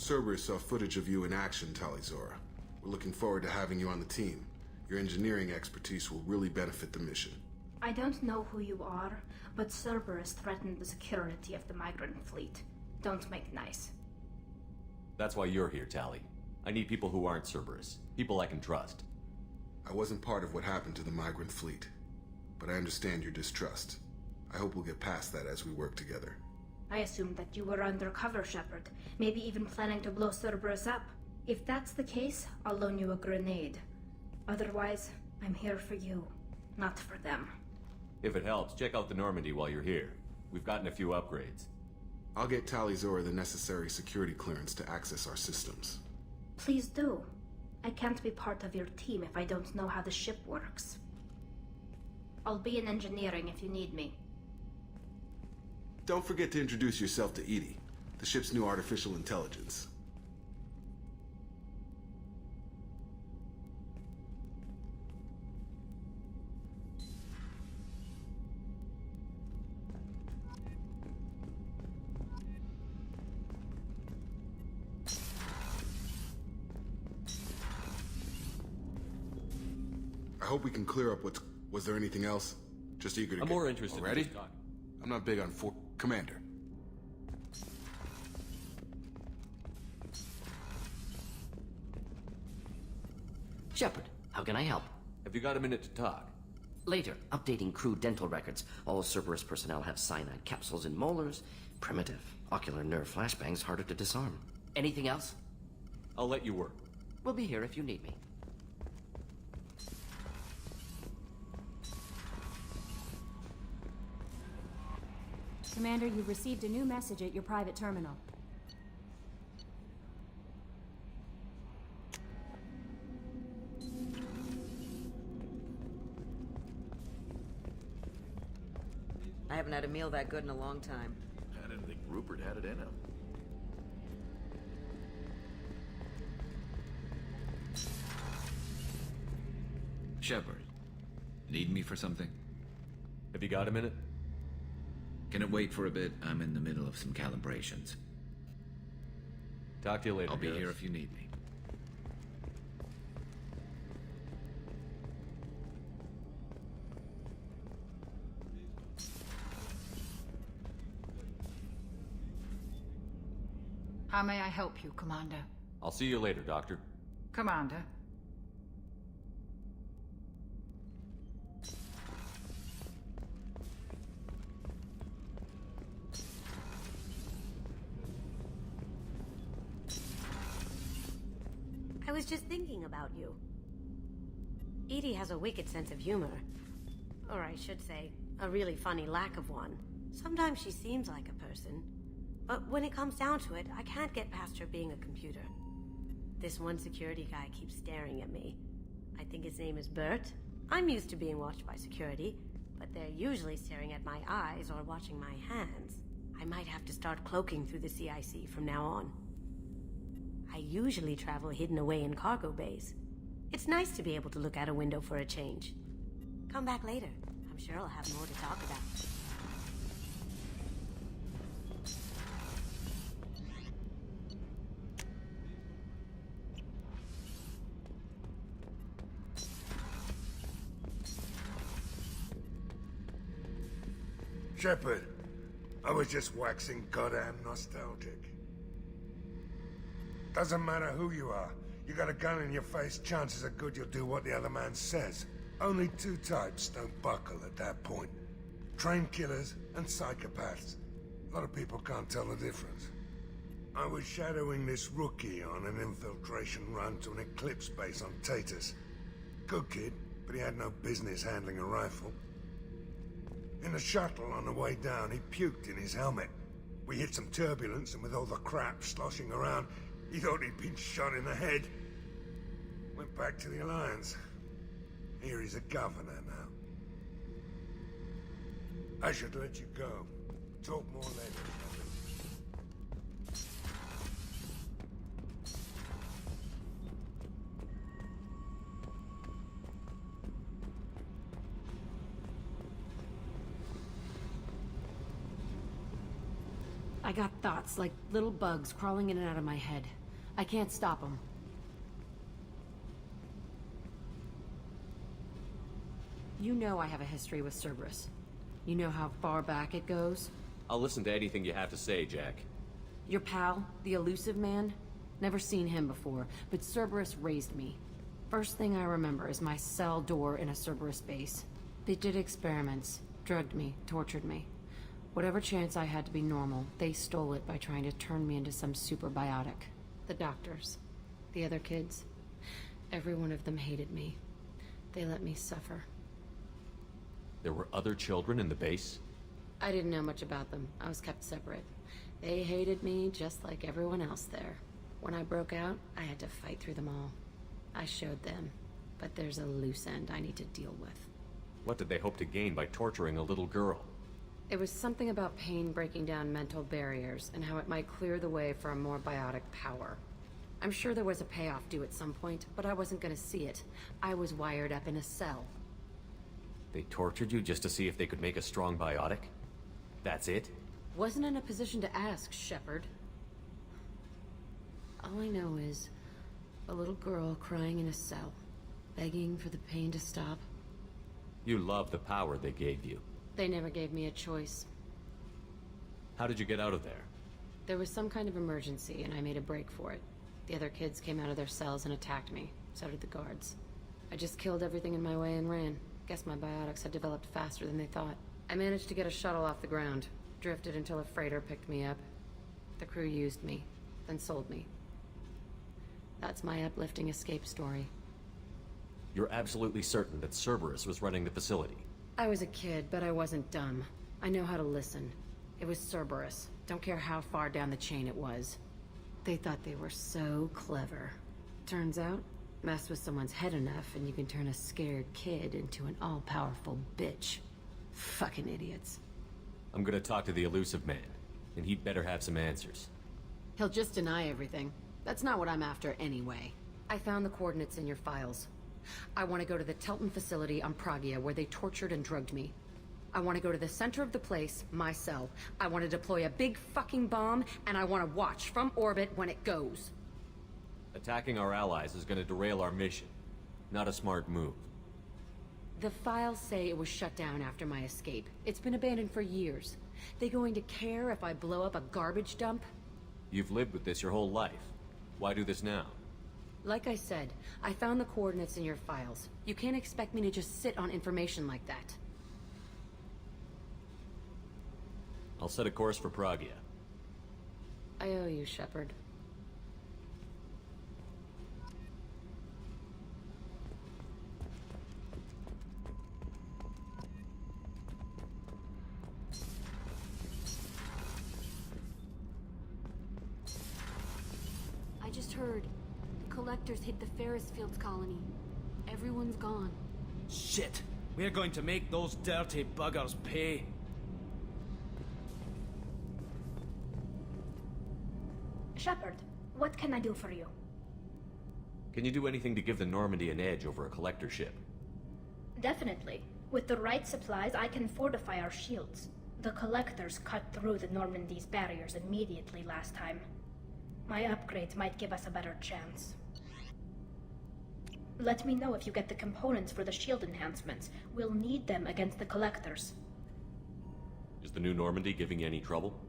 Cerberus saw footage of you in action, Talizora. We're looking forward to having you on the team. Your engineering expertise will really benefit the mission. I don't know who you are, but Cerberus threatened the security of the migrant fleet. Don't make nice. That's why you're here, Tali. I need people who aren't Cerberus. People I can trust. I wasn't part of what happened to the migrant fleet, but I understand your distrust. I hope we'll get past that as we work together. I assumed that you were undercover, Shepard, maybe even planning to blow Cerberus up. If that's the case, I'll loan you a grenade. Otherwise, I'm here for you, not for them. If it helps, check out the Normandy while you're here. We've gotten a few upgrades. I'll get Talizora the necessary security clearance to access our systems. Please do. I can't be part of your team if I don't know how the ship works. I'll be in engineering if you need me. Don't forget to introduce yourself to Edie, the ship's new artificial intelligence. I hope we can clear up what's... Was there anything else? Just eager to I'm more interested Ready? in just talking. I'm not big on Commander. Shepard, how can I help? Have you got a minute to talk? Later, updating crew dental records. All Cerberus personnel have cyanide capsules in molars. Primitive. Ocular nerve flashbangs harder to disarm. Anything else? I'll let you work. We'll be here if you need me. Commander, you've received a new message at your private terminal. I haven't had a meal that good in a long time. I didn't think Rupert had it in him. Shepard, need me for something? Have you got a minute? Can it wait for a bit? I'm in the middle of some calibrations. Talk to you later. I'll be Garrus. here if you need me. How may I help you, Commander? I'll see you later, Doctor. Commander? I was just thinking about you. Edie has a wicked sense of humor. Or I should say, a really funny lack of one. Sometimes she seems like a person. But when it comes down to it, I can't get past her being a computer. This one security guy keeps staring at me. I think his name is Bert. I'm used to being watched by security, but they're usually staring at my eyes or watching my hands. I might have to start cloaking through the CIC from now on. I usually travel hidden away in cargo bays. It's nice to be able to look out a window for a change. Come back later. I'm sure I'll have more to talk about. Shepard, I was just waxing goddamn nostalgic. Doesn't matter who you are. You got a gun in your face, chances are good you'll do what the other man says. Only two types don't buckle at that point. Trained killers and psychopaths. A lot of people can't tell the difference. I was shadowing this rookie on an infiltration run to an Eclipse base on Tatus. Good kid, but he had no business handling a rifle. In the shuttle on the way down, he puked in his helmet. We hit some turbulence, and with all the crap sloshing around, he thought he'd been shot in the head. Went back to the Alliance. Here he's a governor now. I should let you go. Talk more later. I I got thoughts like little bugs crawling in and out of my head. I can't stop them. You know I have a history with Cerberus. You know how far back it goes? I'll listen to anything you have to say, Jack. Your pal, the elusive man? Never seen him before, but Cerberus raised me. First thing I remember is my cell door in a Cerberus base. They did experiments, drugged me, tortured me. Whatever chance I had to be normal, they stole it by trying to turn me into some super biotic. The doctors, the other kids, every one of them hated me. They let me suffer. There were other children in the base? I didn't know much about them. I was kept separate. They hated me just like everyone else there. When I broke out, I had to fight through them all. I showed them, but there's a loose end I need to deal with. What did they hope to gain by torturing a little girl? It was something about pain breaking down mental barriers and how it might clear the way for a more biotic power. I'm sure there was a payoff due at some point, but I wasn't gonna see it. I was wired up in a cell. They tortured you just to see if they could make a strong biotic? That's it? Wasn't in a position to ask, Shepard. All I know is a little girl crying in a cell, begging for the pain to stop. You love the power they gave you. They never gave me a choice. How did you get out of there? There was some kind of emergency, and I made a break for it. The other kids came out of their cells and attacked me. So did the guards. I just killed everything in my way and ran. Guess my biotics had developed faster than they thought. I managed to get a shuttle off the ground. Drifted until a freighter picked me up. The crew used me, then sold me. That's my uplifting escape story. You're absolutely certain that Cerberus was running the facility? I was a kid, but I wasn't dumb. I know how to listen. It was Cerberus. Don't care how far down the chain it was. They thought they were so clever. Turns out, mess with someone's head enough and you can turn a scared kid into an all-powerful bitch. Fucking idiots. I'm gonna talk to the elusive man, and he'd better have some answers. He'll just deny everything. That's not what I'm after anyway. I found the coordinates in your files. I want to go to the Telton facility on Pragia where they tortured and drugged me. I want to go to the center of the place, my cell. I want to deploy a big fucking bomb, and I want to watch from orbit when it goes. Attacking our allies is gonna derail our mission. Not a smart move. The files say it was shut down after my escape. It's been abandoned for years. They going to care if I blow up a garbage dump? You've lived with this your whole life. Why do this now? Like I said, I found the coordinates in your files. You can't expect me to just sit on information like that. I'll set a course for Pragia. I owe you, Shepard. I just heard. The collectors hit the Ferris Fields colony. Everyone's gone. Shit! We're going to make those dirty buggers pay. Shepard, what can I do for you? Can you do anything to give the Normandy an edge over a collector ship? Definitely. With the right supplies, I can fortify our shields. The collectors cut through the Normandy's barriers immediately last time. My upgrades might give us a better chance. Let me know if you get the components for the shield enhancements. We'll need them against the collectors. Is the new Normandy giving you any trouble?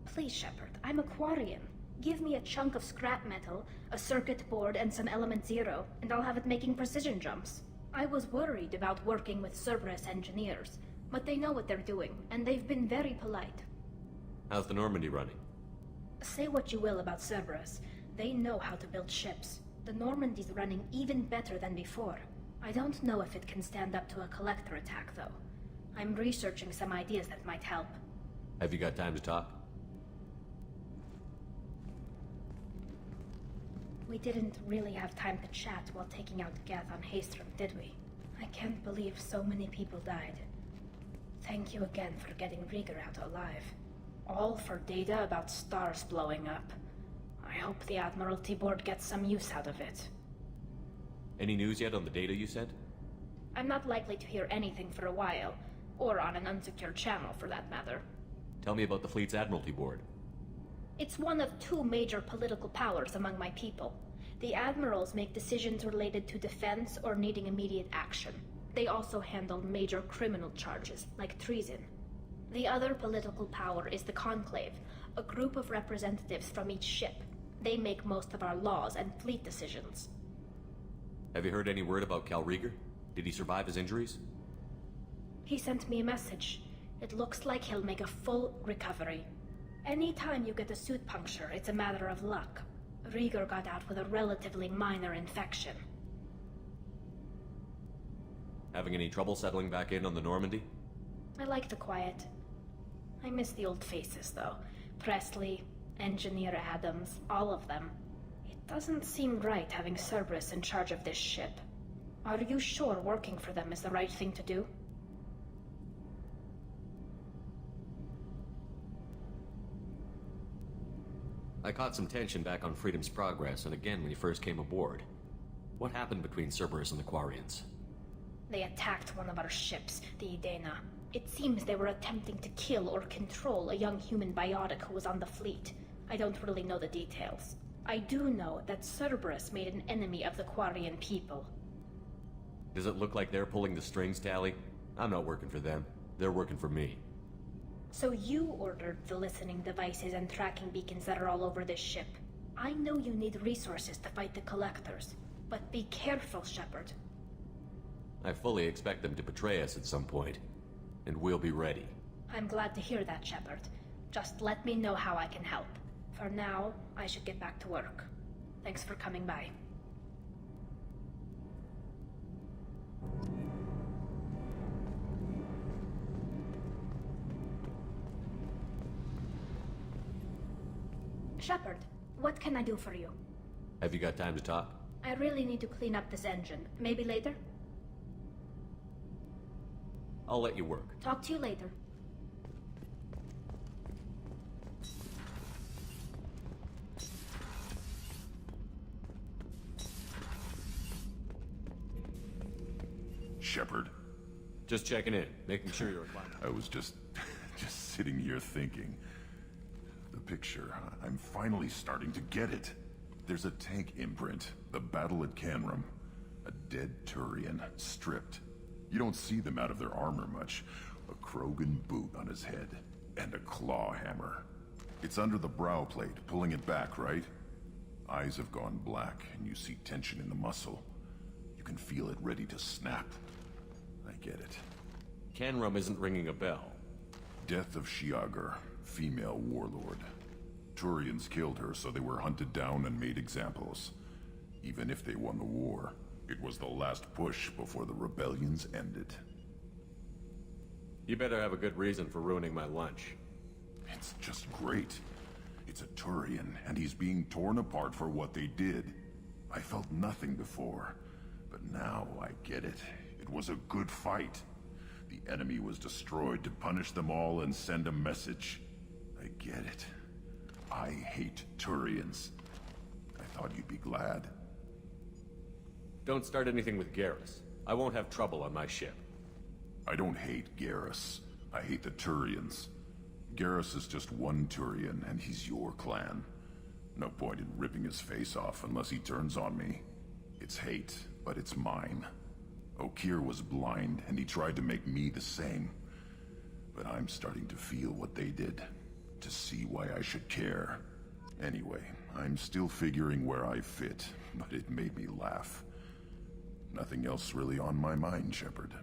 Please, Shepard, I'm a Quarian. Give me a chunk of scrap metal, a circuit board, and some element zero, and I'll have it making precision jumps. I was worried about working with Cerberus engineers, but they know what they're doing, and they've been very polite. How's the Normandy running? Say what you will about Cerberus. They know how to build ships. The Normandy's running even better than before. I don't know if it can stand up to a collector attack, though. I'm researching some ideas that might help. Have you got time to talk? We didn't really have time to chat while taking out Gath on Haestrom, did we? I can't believe so many people died. Thank you again for getting Rieger out alive. All for data about stars blowing up. I hope the Admiralty Board gets some use out of it. Any news yet on the data you sent? I'm not likely to hear anything for a while, or on an unsecured channel for that matter. Tell me about the fleet's Admiralty Board. It's one of two major political powers among my people. The admirals make decisions related to defense or needing immediate action. They also handle major criminal charges, like treason. The other political power is the Conclave, a group of representatives from each ship. They make most of our laws and fleet decisions. Have you heard any word about Cal Rieger? Did he survive his injuries? He sent me a message. It looks like he'll make a full recovery. Anytime you get a suit puncture, it's a matter of luck. Rieger got out with a relatively minor infection. Having any trouble settling back in on the Normandy? I like the quiet. I miss the old faces, though. Presley, Engineer Adams, all of them. It doesn't seem right having Cerberus in charge of this ship. Are you sure working for them is the right thing to do? I caught some tension back on Freedom's Progress, and again when you first came aboard. What happened between Cerberus and the Quarians? They attacked one of our ships, the Idena. It seems they were attempting to kill or control a young human biotic who was on the fleet. I don't really know the details. I do know that Cerberus made an enemy of the Quarian people. Does it look like they're pulling the strings, Tally? I'm not working for them. They're working for me. So you ordered the listening devices and tracking beacons that are all over this ship. I know you need resources to fight the Collectors, but be careful, Shepard. I fully expect them to betray us at some point, and we'll be ready. I'm glad to hear that, Shepard. Just let me know how I can help. For now, I should get back to work. Thanks for coming by. Shepard, what can I do for you? Have you got time to talk? I really need to clean up this engine. Maybe later? I'll let you work. Talk to you later. Shepard. Just checking in, making sure you're fine. I was just sitting here thinking. The picture, I'm finally starting to get it. There's a tank imprint, the battle at Canrum. A dead Turian, stripped. You don't see them out of their armor much. A Krogan boot on his head, and a claw hammer. It's under the brow plate, pulling it back, right? Eyes have gone black, and you see tension in the muscle. You can feel it ready to snap. I get it. Canrum isn't ringing a bell. Death of Shiagar, female warlord. Turians killed her, so they were hunted down and made examples. Even if they won the war, it was the last push before the rebellions ended. You better have a good reason for ruining my lunch. It's just great. It's a Turian, and he's being torn apart for what they did. I felt nothing before, but now I get it. It was a good fight. The enemy was destroyed to punish them all and send a message. I get it. I hate Turians. I thought you'd be glad. Don't start anything with Garrus. I won't have trouble on my ship. I don't hate Garrus. I hate the Turians. Garrus is just one Turian, and he's your clan. No point in ripping his face off unless he turns on me. It's hate, but it's mine. Okeer was blind, and he tried to make me the same. But I'm starting to feel what they did, to see why I should care. Anyway, I'm still figuring where I fit, but it made me laugh. Nothing else really on my mind, Shepard.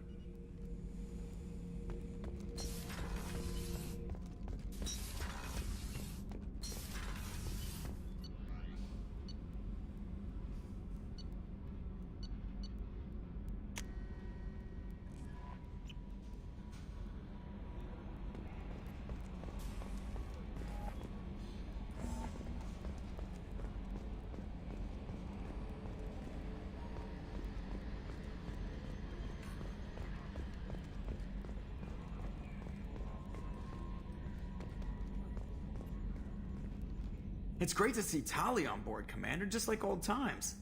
It's great to see Tali on board, Commander, just like old times.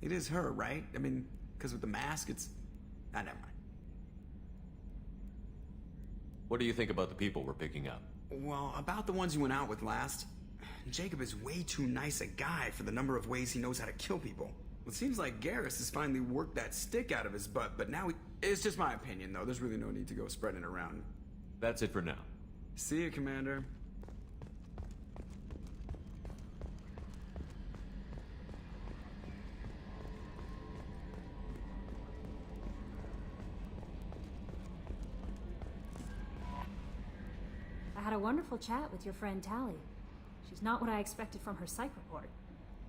It is her, right? I mean, because with the mask, it's... Ah, never mind. What do you think about the people we're picking up? Well, about the ones you went out with last, Jacob is way too nice a guy for the number of ways he knows how to kill people. Well, it seems like Garrus has finally worked that stick out of his butt, but now it's just my opinion, though. There's really no need to go spreading it around. That's it for now. See you, Commander. I had a wonderful chat with your friend Tally. She's not what I expected from her psych report.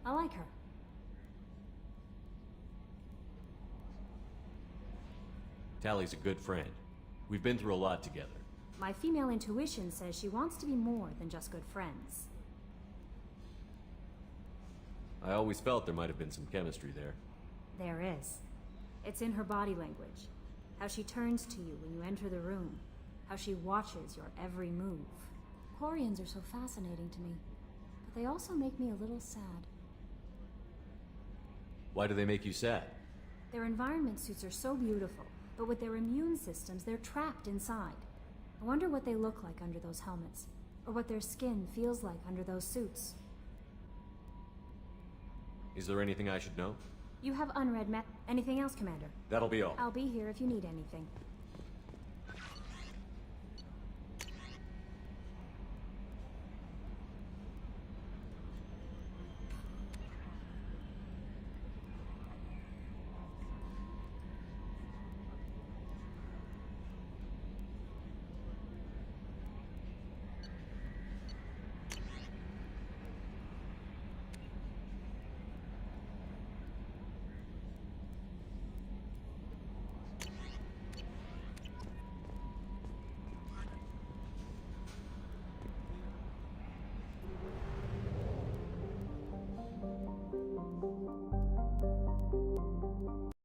I like her. Tally's a good friend. We've been through a lot together. My female intuition says she wants to be more than just good friends. I always felt there might have been some chemistry there. There is. It's in her body language. How she turns to you when you enter the room. How she watches your every move. Quarians are so fascinating to me, but they also make me a little sad. Why do they make you sad? Their environment suits are so beautiful, but with their immune systems, they're trapped inside. I wonder what they look like under those helmets, or what their skin feels like under those suits. Is there anything I should know? You have unread anything else, Commander? That'll be all. I'll be here if you need anything.